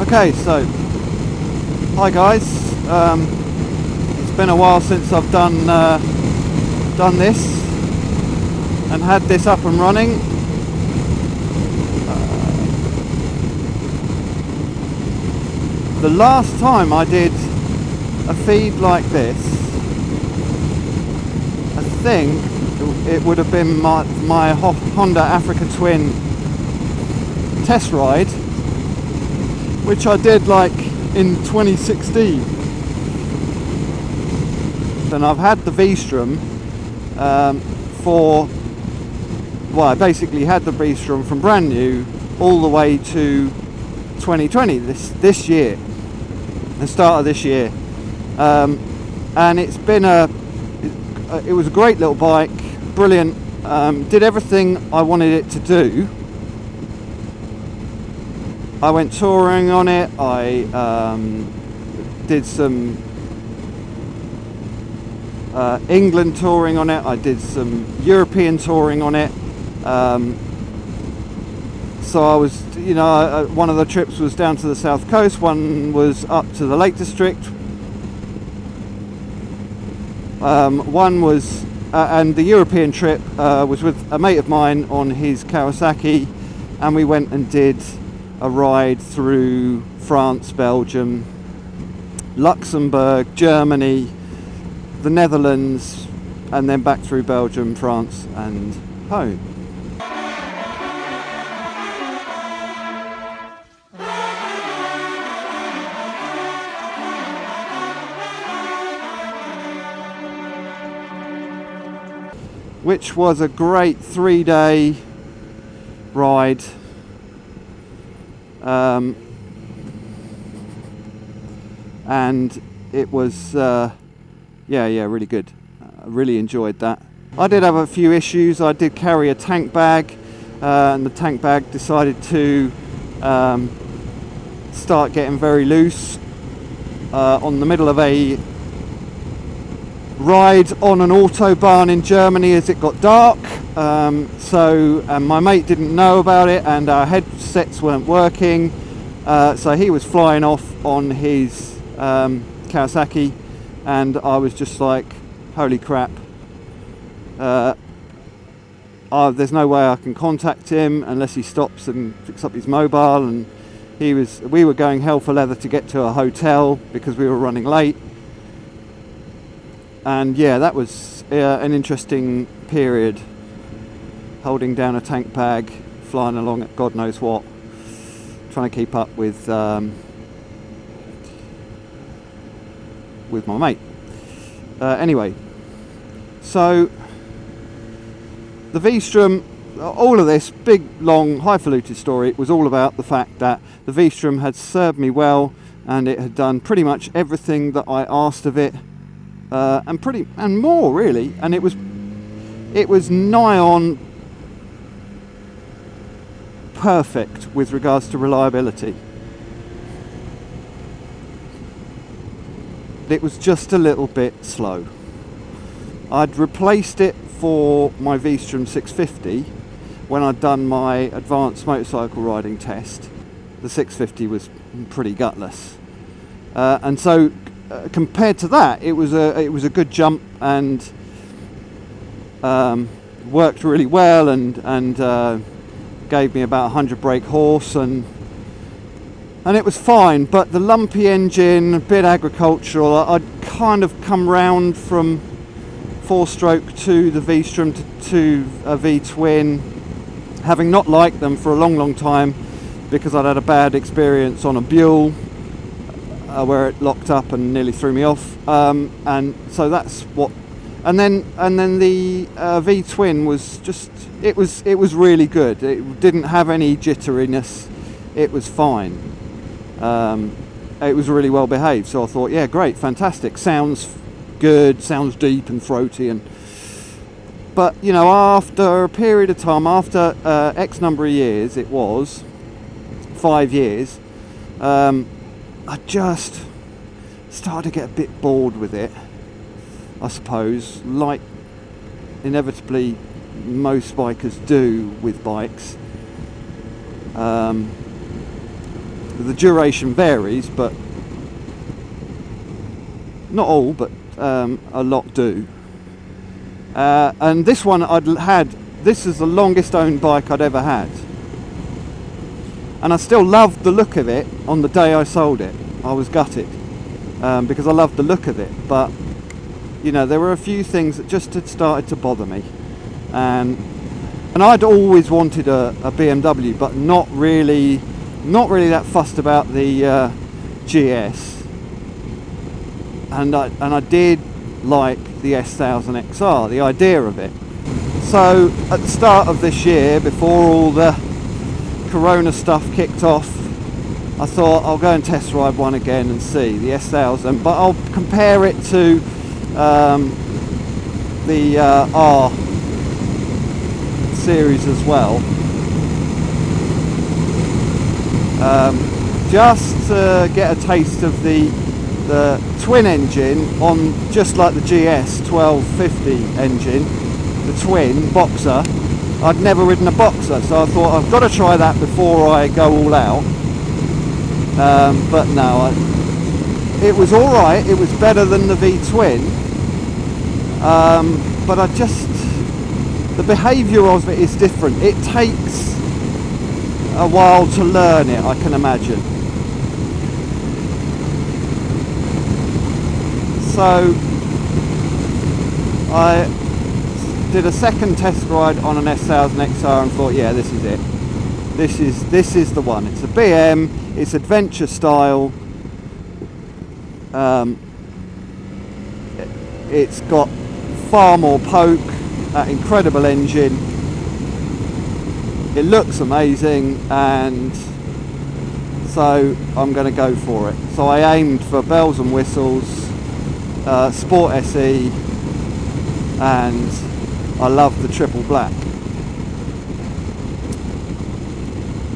Okay, so hi guys. It's been a while since I've done this and had this up and running. The last time I did a feed like this, I think it would have been my Honda Africa Twin test ride, which I did like in 2016. And I've had the V-Strom I basically had the V-Strom from brand new all the way to 2020, this year, the start of this year, and it's been it was a great little bike, brilliant, did everything I wanted it to do. I went touring on it, I did some England touring on it, I did some European touring on it, so I was, one of the trips was down to the south coast, one was up to the Lake District, one was, and the European trip was with a mate of mine on his Kawasaki, and we went and did a ride through France, Belgium, Luxembourg, Germany, the Netherlands, and then back through Belgium, France and home. Which was a great 3-day ride. And it was really good. I really enjoyed that. I did have a few issues. I did carry a tank bag, and the tank bag decided to start getting very loose on the middle of a ride on an autobahn in Germany as it got dark. So my mate didn't know about it, and our headsets weren't working, so he was flying off on his Kawasaki, and I was just like, holy crap, there's no way I can contact him unless he stops and picks up his mobile. And we were going hell for leather to get to a hotel because we were running late. And yeah, that was an interesting period, holding down a tank bag, flying along at God knows what, trying to keep up with my mate. Anyway, so the V-Strom, all of this big, long, highfalutin story was all about the fact that the V-Strom had served me well, and it had done pretty much everything that I asked of it, and more really, and it was nigh on perfect with regards to reliability. It was just a little bit slow. I'd replaced it for my V-Strom 650 when I'd done my advanced motorcycle riding test. The 650 was pretty gutless, and so compared to that, it was a good jump, and worked really well, and gave me about 100 brake horse, and it was fine. But the lumpy engine, a bit agricultural, I'd kind of come round from 4-stroke to the V-Strom to a V-twin, having not liked them for a long time because I'd had a bad experience on a Buell where it locked up and nearly threw me off, and so that's what. And then the V-twin was just, it was really good. It didn't have any jitteriness. It was fine. It was really well behaved. So I thought, yeah, great, fantastic. Sounds good. Sounds deep and throaty. But after a period of time, after X number of years, it was 5 years. I just started to get a bit bored with it, I suppose, like inevitably most bikers do with bikes. The duration varies, but not all, but a lot do. And this one this is the longest owned bike I'd ever had. And I still loved the look of it on the day I sold it. I was gutted because I loved the look of it, but you know, there were a few things that just had started to bother me, and I'd always wanted a BMW, but not really that fussed about the GS, and I did like the S1000XR, the idea of it. So at the start of this year, before all the Corona stuff kicked off, I thought I'll go and test ride one again and see the S1000, but I'll compare it to the R series as well, just to get a taste of the twin engine on, just like the GS 1250 engine, the twin Boxer. I'd never ridden a Boxer, so I thought I've got to try that before I go all out. But no, it was alright, it was better than the V-twin, but the behaviour of it is different. It takes a while to learn it, I can imagine. So I did a second test ride on an S1000XR and thought, yeah, this is it. This is the one. It's a BM, it's adventure style. It's got far more poke, that incredible engine. It looks amazing, and so I'm going to go for it. So I aimed for bells and whistles, Sport SE, and I love the triple black.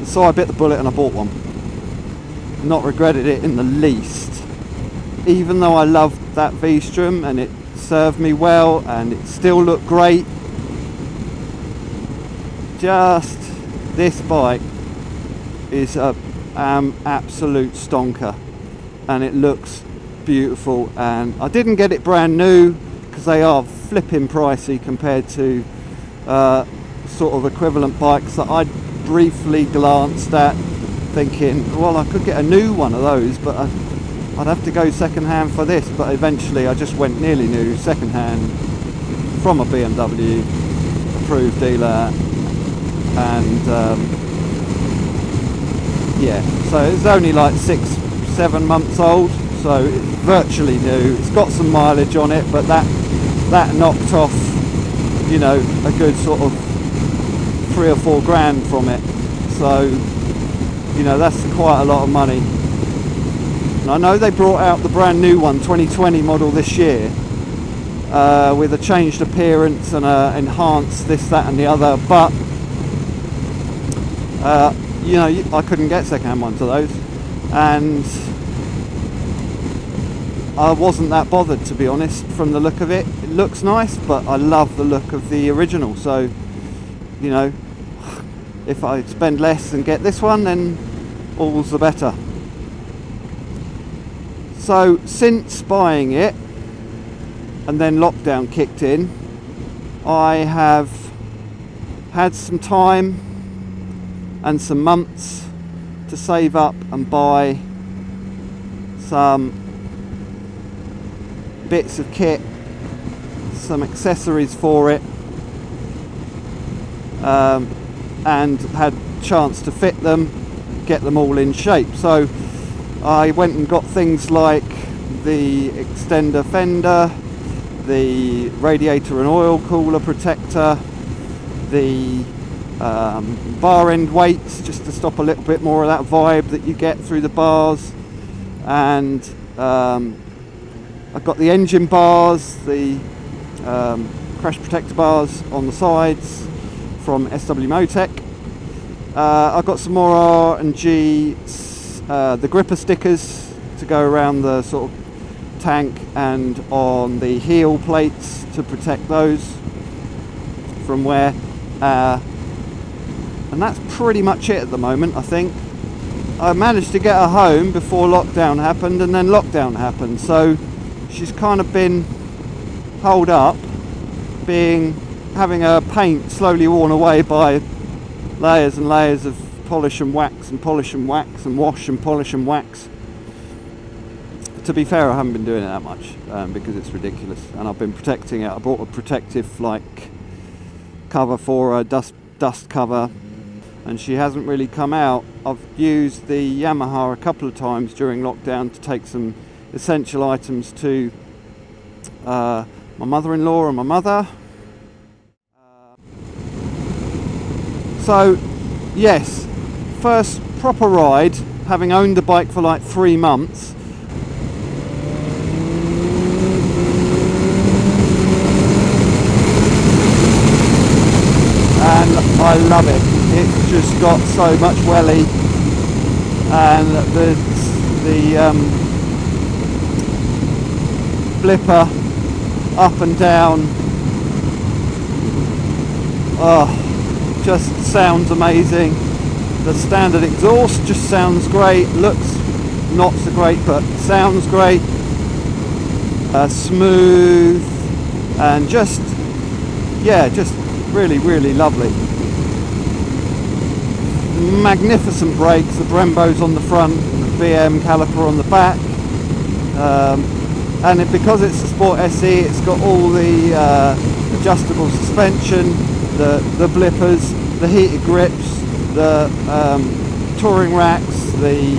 So I bit the bullet and I bought one. Not regretted it in the least. Even though I loved that V-Strom and it served me well and it still looked great, just this bike is a absolute stonker, and it looks beautiful. And I didn't get it brand new because they are flipping pricey compared to sort of equivalent bikes that I'd briefly glanced at, thinking, well, I could get a new one of those, but I'd have to go second hand for this. But eventually I just went nearly new second hand from a BMW approved dealer, and yeah, so it's only like 6-7 months old, so it's virtually new. It's got some mileage on it, but that knocked off, you know, a good sort of 3 or 4 grand from it. So, you know, that's quite a lot of money. And I know they brought out the brand new one, 2020 model this year, with a changed appearance and a enhanced this, that and the other, but you know, I couldn't get second-hand ones of those, and I wasn't that bothered, to be honest, from the look of it. It looks nice, but I love the look of the original, so, you know, if I spend less and get this one, then all's the better. So since buying it and then lockdown kicked in, I have had some time and some months to save up and buy some bits of kit, some accessories for it, and had chance to fit them, get them all in shape. So I went and got things like the extender fender, the radiator and oil cooler protector, the bar end weights, just to stop a little bit more of that vibe that you get through the bars, and I've got the engine bars, the crash protector bars on the sides from SW Motec. I've got some more R&G, the gripper stickers to go around the sort of tank and on the heel plates to protect those from wear. And that's pretty much it at the moment, I think. I managed to get her home before lockdown happened, and then lockdown happened, so she's kind of been holed up, having her paint slowly worn away by layers and layers of polish and wax and polish and wax and wash and polish and wax. To be fair, I haven't been doing it that much because it's ridiculous, and I've been protecting it. I bought a protective cover for her, dust cover, and she hasn't really come out. I've used the Yamaha a couple of times during lockdown to take some essential items to my mother-in-law and my mother. So yes, first proper ride, having owned the bike for like 3 months. And I love it. It's just got so much welly, and the blipper up and down, oh, just sounds amazing. The standard exhaust just sounds great, looks not so great but sounds great, smooth, and just really lovely. Magnificent brakes, the Brembo's on the front, the BM caliper on the back, and because it's a Sport SE, it's got all the adjustable suspension, the blippers, the heated grips, the touring racks, the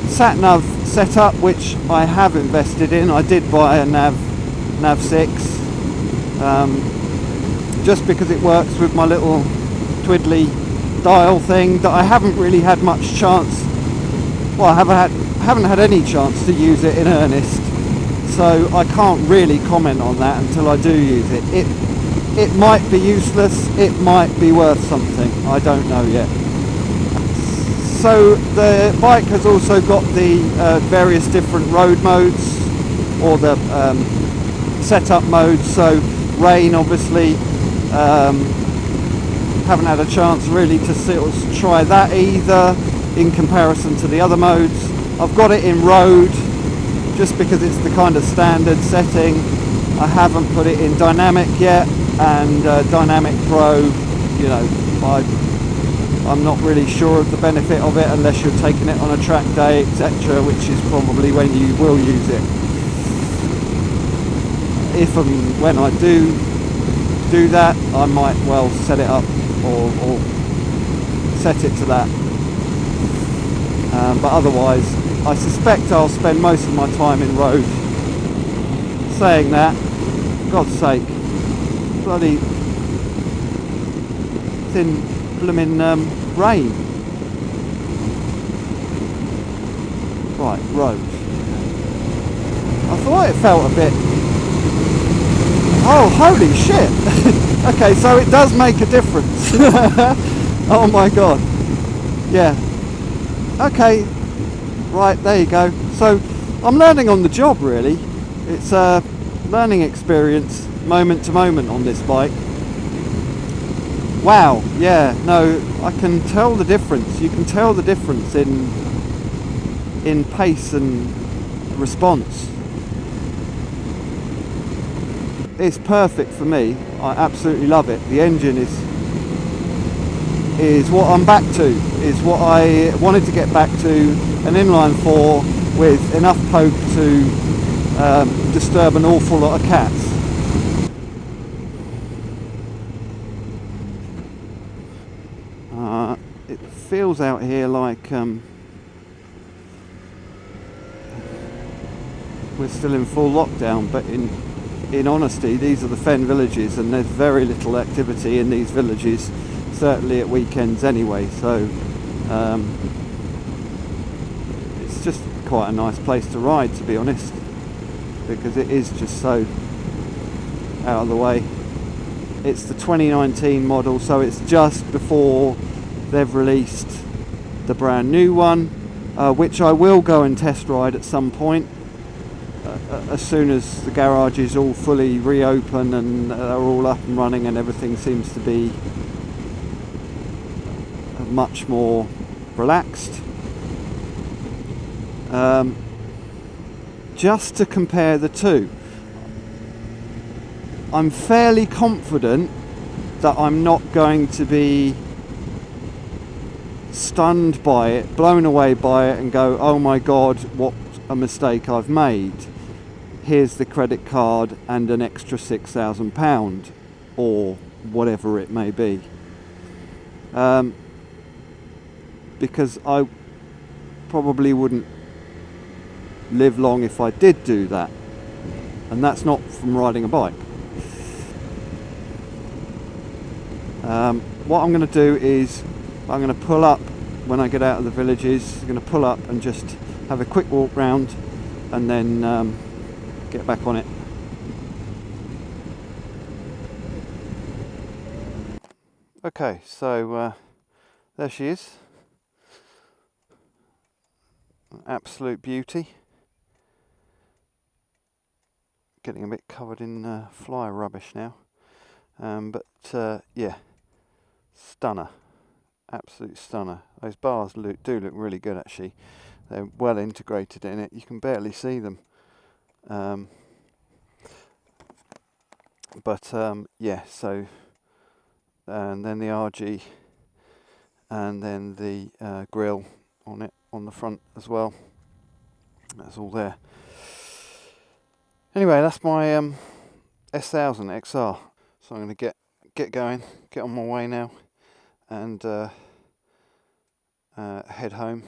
sat-nav setup, which I have invested in. I did buy a Nav 6 just because it works with my little twiddly dial thing that I haven't really had much chance, well, I haven't had any chance to use it in earnest, so I can't really comment on that until I do use it. It might be useless, it might be worth something, I don't know yet. So the bike has also got the various different road modes, or the setup modes. So rain, obviously, haven't had a chance really to sort of try that either in comparison to the other modes. I've got it in road just because it's the kind of standard setting. I haven't put it in dynamic yet, and dynamic pro, you know, I'm not really sure of the benefit of it unless you're taking it on a track day, etc., which is probably when you will use it. If and when I do that, I might well set it up or set it to that. But otherwise, I suspect I'll spend most of my time in road. Saying that, God's sake, bloody thin blooming rain. Right, road. I thought it felt a bit... Oh, holy shit! Okay, so it does make a difference. Oh my god. Yeah. Okay. Right, there you go. So, I'm learning on the job, really. It's a learning experience, moment to moment on this bike. Wow, yeah, no, I can tell the difference. You can tell the difference in pace and response. It's perfect for me. I absolutely love it. The engine is what I'm back to, is what I wanted to get back to, an inline 4 with enough poke to disturb an awful lot of cats. It feels out here like we're still in full lockdown, but in honesty, these are the Fen villages, and there's very little activity in these villages, certainly at weekends anyway, so it's just quite a nice place to ride, to be honest, because it is just so out of the way. It's the 2019 model, so it's just before they've released the brand new one, which I will go and test ride at some point. As soon as the garages all fully reopen and are all up and running and everything seems to be much more relaxed. Just to compare the two, I'm fairly confident that I'm not going to be stunned by it, blown away by it and go, oh my god, what a mistake I've made. Here's the credit card and an extra £6,000 or whatever it may be. Because I probably wouldn't live long if I did do that, and that's not from riding a bike. What I'm going to do is I'm going to pull up when I get out of the villages. I'm going to pull up and just have a quick walk round and then get back on it. Okay, so there she is. An absolute beauty. Getting a bit covered in fly rubbish now, but yeah, stunner, absolute stunner. Those bars do look really good actually. They're well integrated in it. You can barely see them, but yeah. So and then the RG, and then the grille on it on the front as well. That's all there. Anyway, that's my S1000XR. So I'm going to get going, get on my way now, and head home.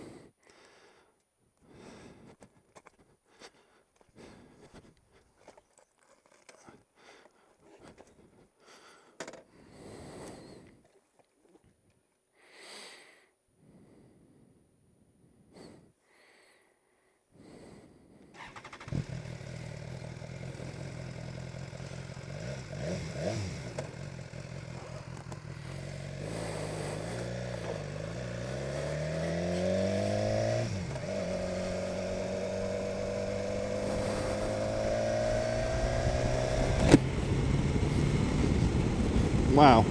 Wow.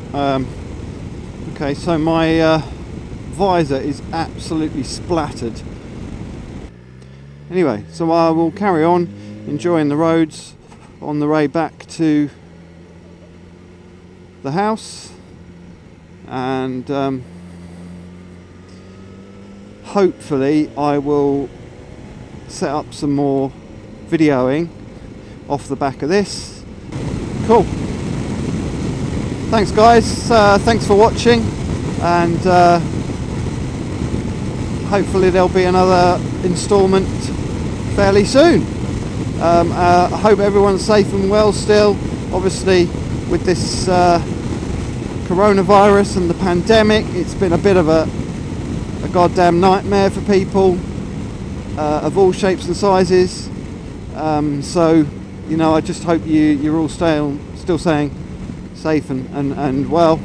Okay, so my visor is absolutely splattered. Anyway, so I will carry on enjoying the roads on the way back to the house, and hopefully I will set up some more videoing off the back of this. Cool. Thanks guys, thanks for watching, and hopefully there'll be another instalment fairly soon. I hope everyone's safe and well still. Obviously with this coronavirus and the pandemic, it's been a bit of a goddamn nightmare for people of all shapes and sizes. So, you know, I just hope you're all still staying safe and well,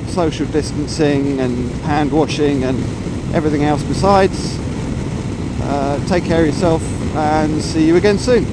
social distancing and hand washing and everything else besides. Take care of yourself and see you again soon.